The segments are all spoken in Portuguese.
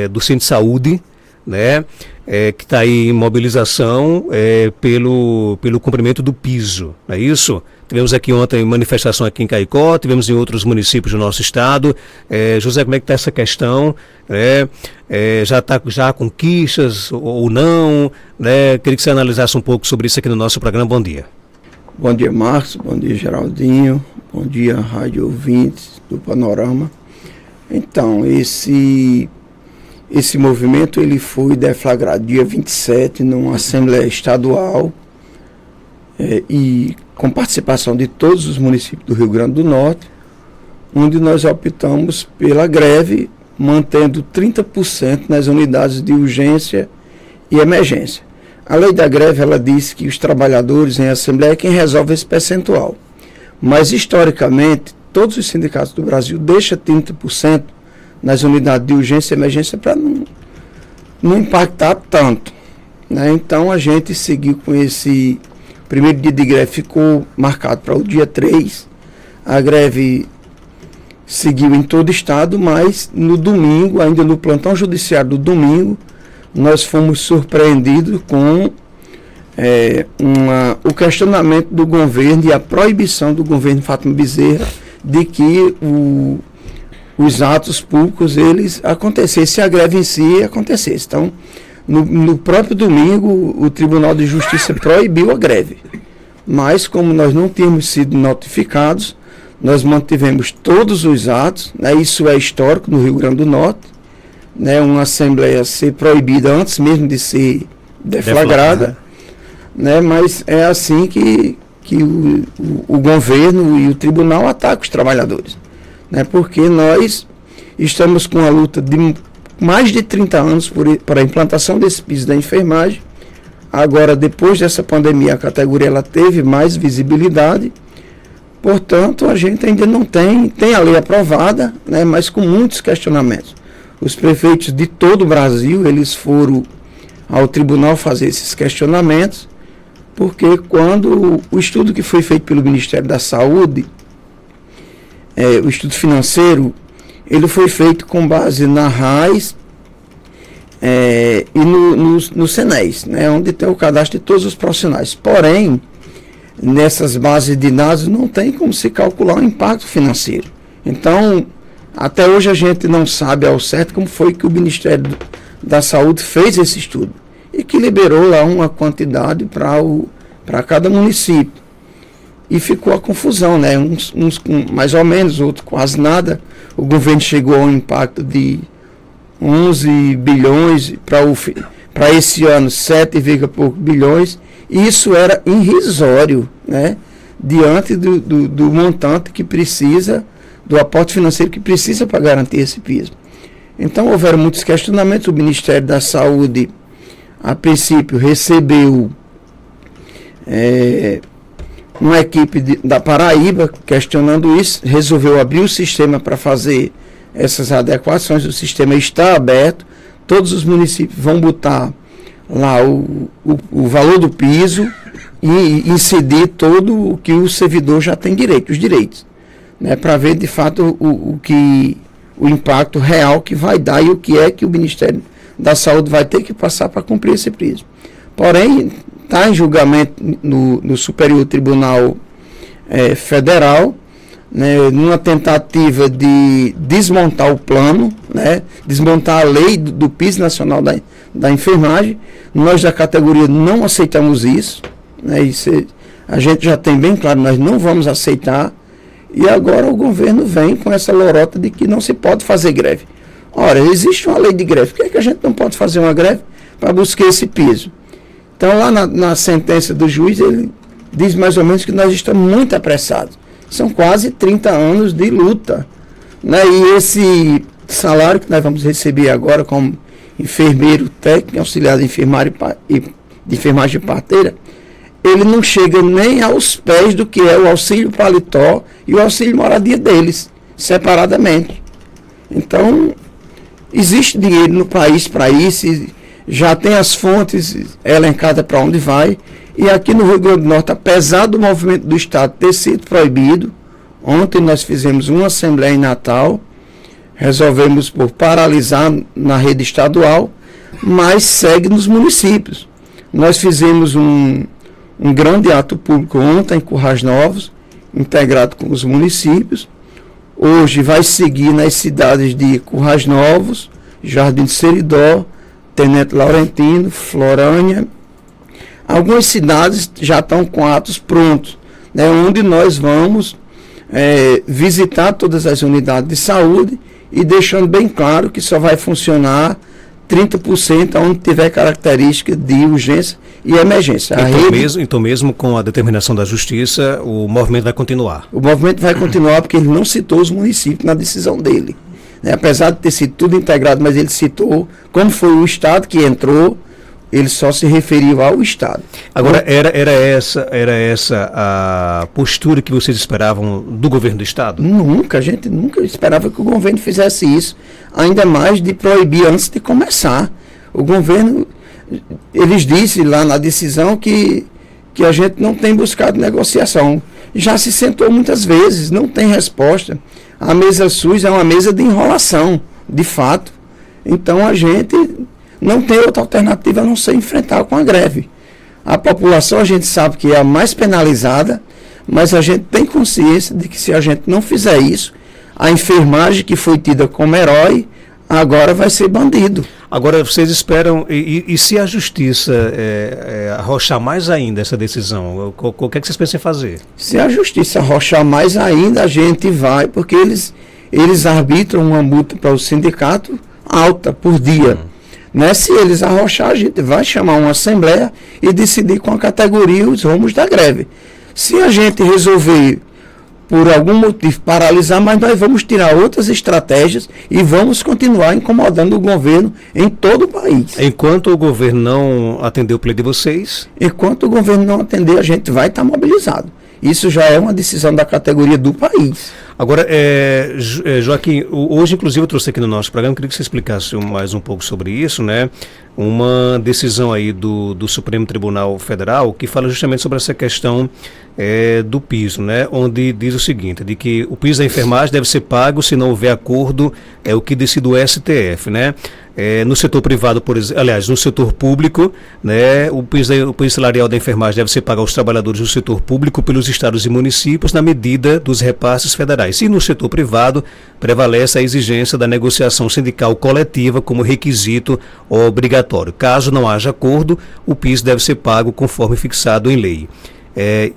do Centro de Saúde, né, que está aí em mobilização pelo cumprimento do piso, não é isso? Tivemos aqui ontem manifestação aqui em Caicó, tivemos em outros municípios do nosso estado. José, como é que está essa questão? Já está já com queixas ou não? Né? Queria que você analisasse um pouco sobre isso aqui no nosso programa. Bom dia. Bom dia, Marcos. Bom dia, Geraldinho. Bom dia, rádio ouvintes do Panorama. Então, esse movimento ele foi deflagrado dia 27 numa Assembleia Estadual e com participação de todos os municípios do Rio Grande do Norte, onde nós optamos pela greve, mantendo 30% nas unidades de urgência e emergência. A lei da greve, ela diz que os trabalhadores em assembleia é quem resolve esse percentual. Mas, historicamente, todos os sindicatos do Brasil deixam 30% nas unidades de urgência e emergência para não impactar tanto, né? Então, a gente seguiu com esse primeiro dia de greve, ficou marcado para o dia 3. A greve seguiu em todo o estado, mas no domingo, ainda no plantão judiciário do domingo, nós fomos surpreendidos com o questionamento do governo e a proibição do governo Fátima Bezerra de que os atos públicos eles acontecessem, a greve em si acontecesse. Então, no próprio domingo, o Tribunal de Justiça proibiu a greve. Mas, como nós não tínhamos sido notificados, nós mantivemos todos os atos, né? Isso é histórico no Rio Grande do Norte, né? Uma assembleia ser proibida antes mesmo de ser deflagrada, né? Mas é assim que o governo e o tribunal atacam os trabalhadores, né? Porque nós estamos com a luta de mais de 30 anos para a implantação desse piso da enfermagem. Agora, depois dessa pandemia, a categoria ela teve mais visibilidade. Portanto, a gente ainda não tem a lei aprovada, né, mas com muitos questionamentos. Os prefeitos de todo o Brasil, eles foram ao tribunal fazer esses questionamentos, porque quando o estudo que foi feito pelo Ministério da Saúde, o estudo financeiro, ele foi feito com base na RAIS e no CENES, né, onde tem o cadastro de todos os profissionais. Porém, nessas bases de dados não tem como se calcular o impacto financeiro. Então, até hoje a gente não sabe ao certo como foi que o Ministério da Saúde fez esse estudo e que liberou lá uma quantidade para cada município. E ficou a confusão, né? Uns com mais ou menos, outros quase nada. O governo chegou a um impacto de 11 bilhões, para esse ano 7, pouco bilhões, e isso era irrisório, né? Diante do montante que precisa, do aporte financeiro que precisa para garantir esse piso. Então houveram muitos questionamentos. O Ministério da Saúde, a princípio, recebeu uma equipe da Paraíba questionando isso, resolveu abrir o sistema para fazer essas adequações. O sistema está aberto, todos os municípios vão botar lá o valor do piso e incidir todo o que o servidor já tem direito, os direitos, né, para ver de fato o impacto real que vai dar e o que é que o Ministério da Saúde vai ter que passar para cumprir esse piso. Porém, está em julgamento no Superior Tribunal Federal, né, numa tentativa de desmontar o plano, né, desmontar a lei do Piso Nacional da Enfermagem. Nós da categoria não aceitamos isso, né, a gente já tem bem claro, nós não vamos aceitar, e agora o governo vem com essa lorota de que não se pode fazer greve. Ora, existe uma lei de greve, por que é que a gente não pode fazer uma greve para buscar esse piso? Então, lá na sentença do juiz, ele diz mais ou menos que nós estamos muito apressados. São quase 30 anos de luta, né? E esse salário que nós vamos receber agora como enfermeiro técnico, auxiliar de enfermagem e parteira, ele não chega nem aos pés do que é o auxílio paletó e o auxílio moradia deles, separadamente. Então, existe dinheiro no país para isso, já tem as fontes elencadas para onde vai. E aqui no Rio Grande do Norte, apesar do movimento do Estado ter sido proibido, ontem nós fizemos uma assembleia em Natal, resolvemos por paralisar na rede estadual, mas segue nos municípios. Nós fizemos um grande ato público ontem em Currais Novos, integrado com os municípios. Hoje vai seguir nas cidades de Currais Novos, Jardim do Seridó, Tenente Laurentino, Florânia. Algumas cidades já estão com atos prontos, né, onde nós vamos visitar todas as unidades de saúde e deixando bem claro que só vai funcionar 30% onde tiver característica de urgência e emergência. Então mesmo com a determinação da Justiça, o movimento vai continuar? O movimento vai continuar porque ele não citou os municípios na decisão dele. Né? Apesar de ter sido tudo integrado, mas ele citou, como foi o Estado que entrou, ele só se referiu ao Estado. Agora, era essa a postura que vocês esperavam do governo do Estado? Nunca, a gente nunca esperava que o governo fizesse isso, ainda mais de proibir antes de começar. O governo, eles disseram lá na decisão que a gente não tem buscado negociação. Já se sentou muitas vezes, não tem resposta. A mesa SUS é uma mesa de enrolação, de fato. Então a gente não tem outra alternativa a não ser enfrentar com a greve. A população a gente sabe que é a mais penalizada, mas a gente tem consciência de que se a gente não fizer isso, a enfermagem que foi tida como herói, agora vai ser bandido. Agora vocês esperam, e se a Justiça arrochar mais ainda essa decisão, o que é que vocês pensam em fazer? Se a Justiça arrochar mais ainda, a gente vai, porque eles arbitram uma multa para o sindicato alta por dia. Né? Se eles arrochar, a gente vai chamar uma assembleia e decidir com a categoria os rumos da greve. Se a gente resolver, por algum motivo, paralisar, mas nós vamos tirar outras estratégias e vamos continuar incomodando o governo em todo o país. Enquanto o governo não atender o pleito de vocês? Enquanto o governo não atender, a gente vai estar mobilizado. Isso já é uma decisão da categoria do país. Agora, Joaquim, hoje inclusive eu trouxe aqui no nosso programa, queria que você explicasse mais um pouco sobre isso, né? Uma decisão aí do Supremo Tribunal Federal que fala justamente sobre essa questão do piso, né? Onde diz o seguinte, de que o piso da enfermagem deve ser pago se não houver acordo, é o que decide o STF, né? No setor privado, por exemplo, aliás, no setor público, né, o piso salarial da enfermagem deve ser pago aos trabalhadores do setor público pelos estados e municípios na medida dos repasses federais. E no setor privado, prevalece a exigência da negociação sindical coletiva como requisito obrigatório. Caso não haja acordo, o piso deve ser pago conforme fixado em lei.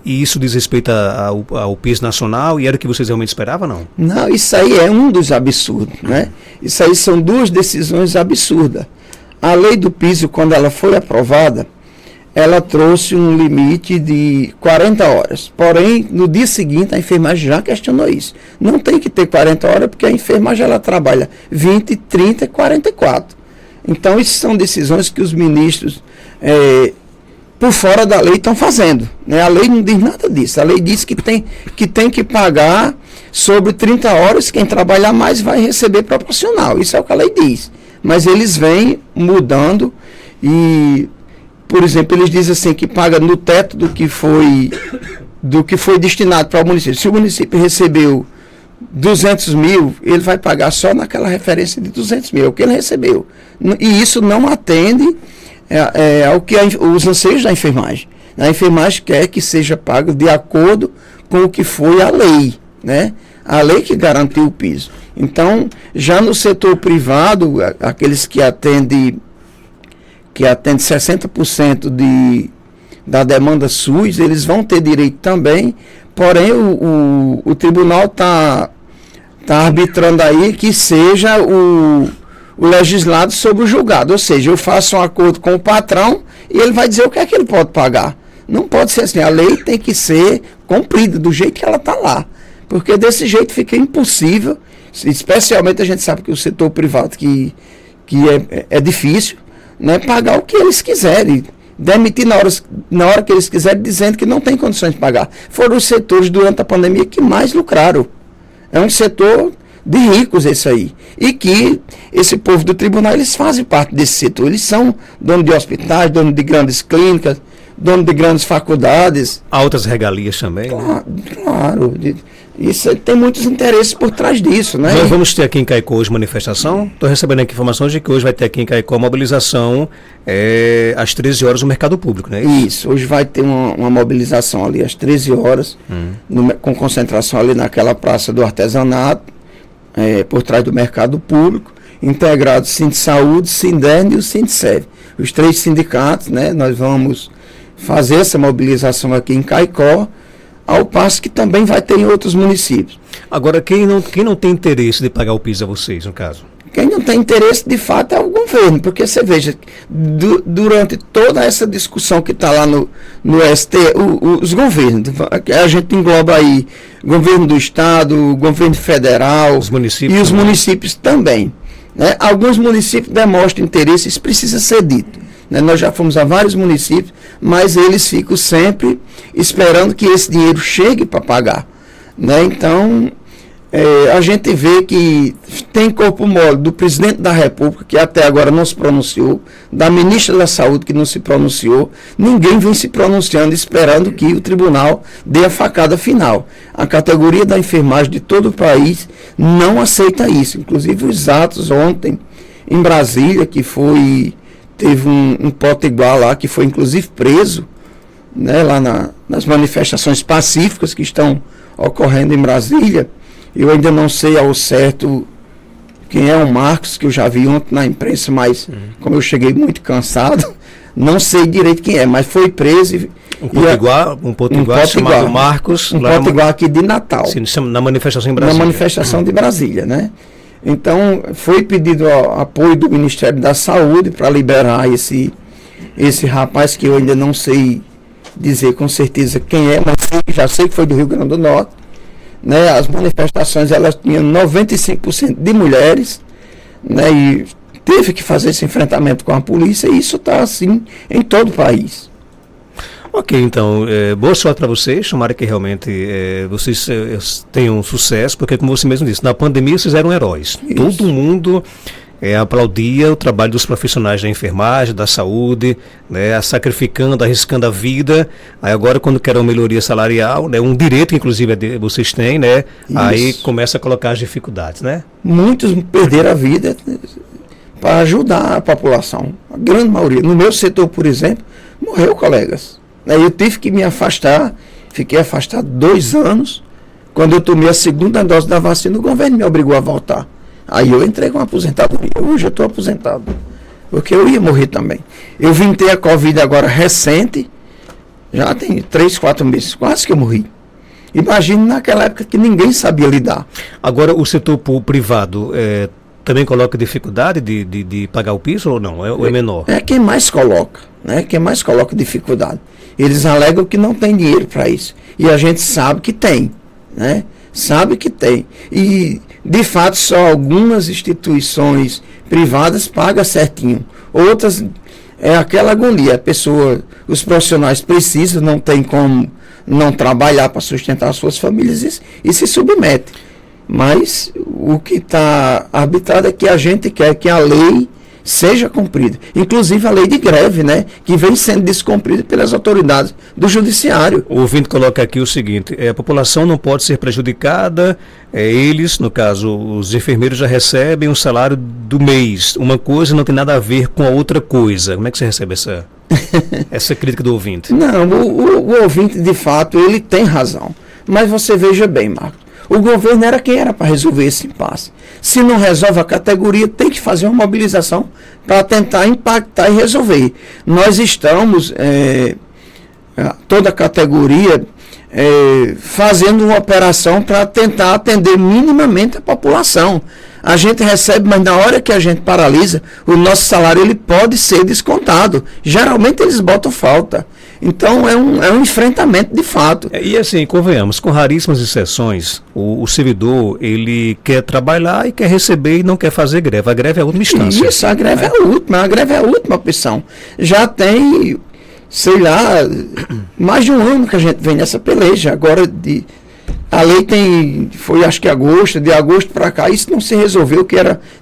E isso diz respeito ao piso nacional e era o que vocês realmente esperavam, não? Não, isso aí é um dos absurdos, né? Isso aí são duas decisões absurdas. A lei do piso, quando ela foi aprovada, ela trouxe um limite de 40 horas. Porém, no dia seguinte, a enfermagem já questionou isso. Não tem que ter 40 horas, porque a enfermagem ela trabalha 20, 30 e 44. Então, isso são decisões que os ministros por fora da lei estão fazendo, né? A lei não diz nada disso. A lei diz que tem que pagar sobre 30 horas, quem trabalhar mais vai receber proporcional. Isso é o que a lei diz. Mas eles vêm mudando e, por exemplo, eles dizem assim que paga no teto do que foi destinado para o município. Se o município recebeu 200 mil, ele vai pagar só naquela referência de 200 mil, é o que ele recebeu. E isso não atende ao que os anseios da enfermagem. A enfermagem quer que seja pago de acordo com o que foi a lei, né? A lei que garantiu o piso. Então, já no setor privado, aqueles que atendem 60% da demanda SUS, eles vão ter direito também, porém o tribunal está arbitrando aí que seja o legislado sobre o julgado, ou seja, eu faço um acordo com o patrão e ele vai dizer o que é que ele pode pagar. Não pode ser assim, a lei tem que ser cumprida do jeito que ela está lá, porque desse jeito fica impossível, especialmente a gente sabe que o setor privado que é difícil, né, pagar o que eles quiserem, demitir na hora que eles quiserem, dizendo que não tem condições de pagar. Foram os setores durante a pandemia que mais lucraram. É um setor de ricos esse aí. E que esse povo do tribunal, eles fazem parte desse setor. Eles são donos de hospitais, donos de grandes clínicas, donos de grandes faculdades. Altas regalias também, claro, né? Claro. Isso tem muitos interesses por trás disso, né? Nós vamos ter aqui em Caicó hoje manifestação. Estou recebendo aqui informações de que hoje vai ter aqui em Caicó mobilização às 13 horas no mercado público, né? Isso, hoje vai ter uma mobilização ali às 13 horas, com concentração ali naquela praça do artesanato, por trás do mercado público, integrado Sindisaúde, Sinderne e o Sindserv. Os 3 sindicatos, né? Nós vamos fazer essa mobilização aqui em Caicó, ao passo que também vai ter em outros municípios. Agora, quem não tem interesse de pagar o piso a vocês, no caso? Quem não tem interesse, de fato, é o governo, porque você veja, durante toda essa discussão que está lá no ST, os governos, a gente engloba aí governo do Estado, governo federal, os municípios, e os municípios também. Né? Alguns municípios demonstram interesse, isso precisa ser dito. Né? Nós já fomos a vários municípios, mas eles ficam sempre esperando que esse dinheiro chegue para pagar. Né? Então, a gente vê que tem corpo mole do presidente da República, que até agora não se pronunciou, da ministra da Saúde, que não se pronunciou, ninguém vem se pronunciando, esperando que o tribunal dê a facada final. A categoria da enfermagem de todo o país não aceita isso. Inclusive os atos ontem em Brasília, que teve um potiguar lá, que foi inclusive preso, né, lá nas manifestações pacíficas que estão ocorrendo em Brasília. Eu ainda não sei ao certo quem é o Marcos, que eu já vi ontem na imprensa, mas como eu cheguei muito cansado, não sei direito quem é, mas foi preso. Um potiguar chamado Marcos. Um potiguar aqui de Natal. Sim, na manifestação em Brasília. Na manifestação de Brasília, né? Então, foi pedido apoio do Ministério da Saúde para liberar esse rapaz, que eu ainda não sei dizer com certeza quem é, mas já sei que foi do Rio Grande do Norte. Né? As manifestações, elas tinham 95% de mulheres, né? E teve que fazer esse enfrentamento com a polícia, e isso está assim em todo o país. Ok, então, boa sorte para vocês, tomara que realmente vocês tenham sucesso, porque como você mesmo disse, na pandemia vocês eram heróis. Isso. Todo mundo aplaudia o trabalho dos profissionais da enfermagem, da saúde, né, sacrificando, arriscando a vida. Aí agora, quando querem uma melhoria salarial, né, um direito que inclusive vocês têm, né, aí começa a colocar as dificuldades, né? Muitos perderam a vida para ajudar a população. A grande maioria. No meu setor, por exemplo, morreu colegas. Eu tive que me afastar, fiquei afastado 2 anos. Quando eu tomei a segunda dose da vacina, o governo me obrigou a voltar. Aí eu entrei com aposentadoria. Hoje eu estou aposentado, porque eu ia morrer também. Eu vim ter a Covid agora recente, já tem 3, 4 meses, quase que eu morri. Imagine naquela época que ninguém sabia lidar. Agora, o setor privado também coloca dificuldade de pagar o piso ou não? Ou é menor? É quem mais coloca, né? Quem mais coloca dificuldade. Eles alegam que não tem dinheiro para isso. E a gente sabe que tem, né? Sabe que tem. E, de fato, só algumas instituições privadas pagam certinho. Outras, é aquela agonia. Os profissionais precisam, não tem como não trabalhar para sustentar as suas famílias e se submetem. Mas o que está arbitrado é que a gente quer que a lei seja cumprida. Inclusive a lei de greve, né, que vem sendo descumprida pelas autoridades do judiciário. O ouvinte coloca aqui o seguinte: a população não pode ser prejudicada, eles, no caso, os enfermeiros já recebem o salário do mês. Uma coisa não tem nada a ver com a outra coisa. Como é que você recebe essa crítica do ouvinte? Não, o ouvinte, de fato, ele tem razão. Mas você veja bem, Marcos, o governo era quem era para resolver esse impasse. Se não resolve, a categoria tem que fazer uma mobilização para tentar impactar e resolver. Nós estamos, toda a categoria, fazendo uma operação para tentar atender minimamente a população. A gente recebe, mas na hora que a gente paralisa, o nosso salário ele pode ser descontado. Geralmente eles botam falta. Então é um enfrentamento de fato. E assim, convenhamos, com raríssimas exceções, o servidor ele quer trabalhar e quer receber e não quer fazer greve. A greve é a última instância. Isso, a greve é a greve é a última opção. Já tem, sei lá, mais de 1 ano que a gente vem nessa peleja. Agora a lei foi acho que de agosto para cá, isso não se resolveu,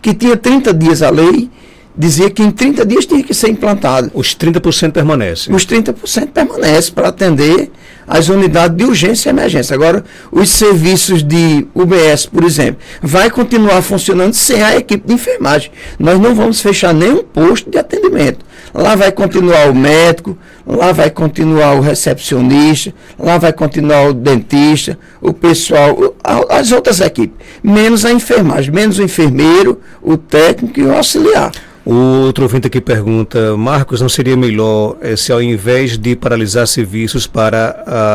que tinha 30 dias a lei, dizia que em 30 dias tinha que ser implantado. Os 30% permanecem. Os 30% permanecem para atender as unidades de urgência e emergência. Agora, os serviços de UBS, por exemplo, vai continuar funcionando sem a equipe de enfermagem. Nós não vamos fechar nenhum posto de atendimento. Lá vai continuar o médico, lá vai continuar o recepcionista, lá vai continuar o dentista, o pessoal, as outras equipes, menos a enfermagem, menos o enfermeiro, o técnico e o auxiliar. O outro ouvinte aqui pergunta, Marcos, não seria melhor se ao invés de paralisar serviços para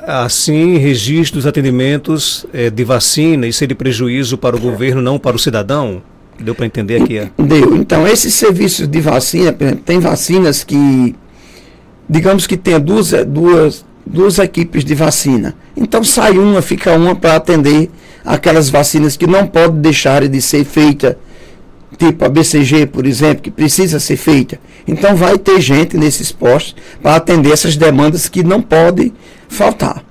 assim registro dos atendimentos de vacina, isso seria prejuízo para o governo, não para o cidadão? Deu para entender aqui? Deu. Então, esses serviços de vacina, por exemplo, tem vacinas que, digamos que tenha duas equipes de vacina. Então, sai uma, fica uma para atender aquelas vacinas que não podem deixar de ser feitas, tipo a BCG, por exemplo, que precisa ser feita. Então, vai ter gente nesses postos para atender essas demandas que não podem faltar.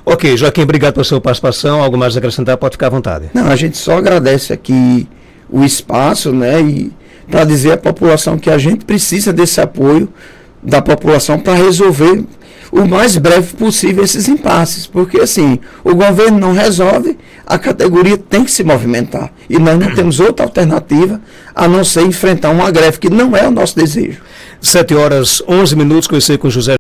Ok, Joaquim, obrigado pela sua participação. Algo mais a acrescentar? Pode ficar à vontade. Não, a gente só agradece aqui o espaço, né, e para dizer à população que a gente precisa desse apoio da população para resolver o mais breve possível esses impasses, porque assim, o governo não resolve, a categoria tem que se movimentar, e nós não temos outra alternativa a não ser enfrentar uma greve que não é o nosso desejo. 7h11, conversei com José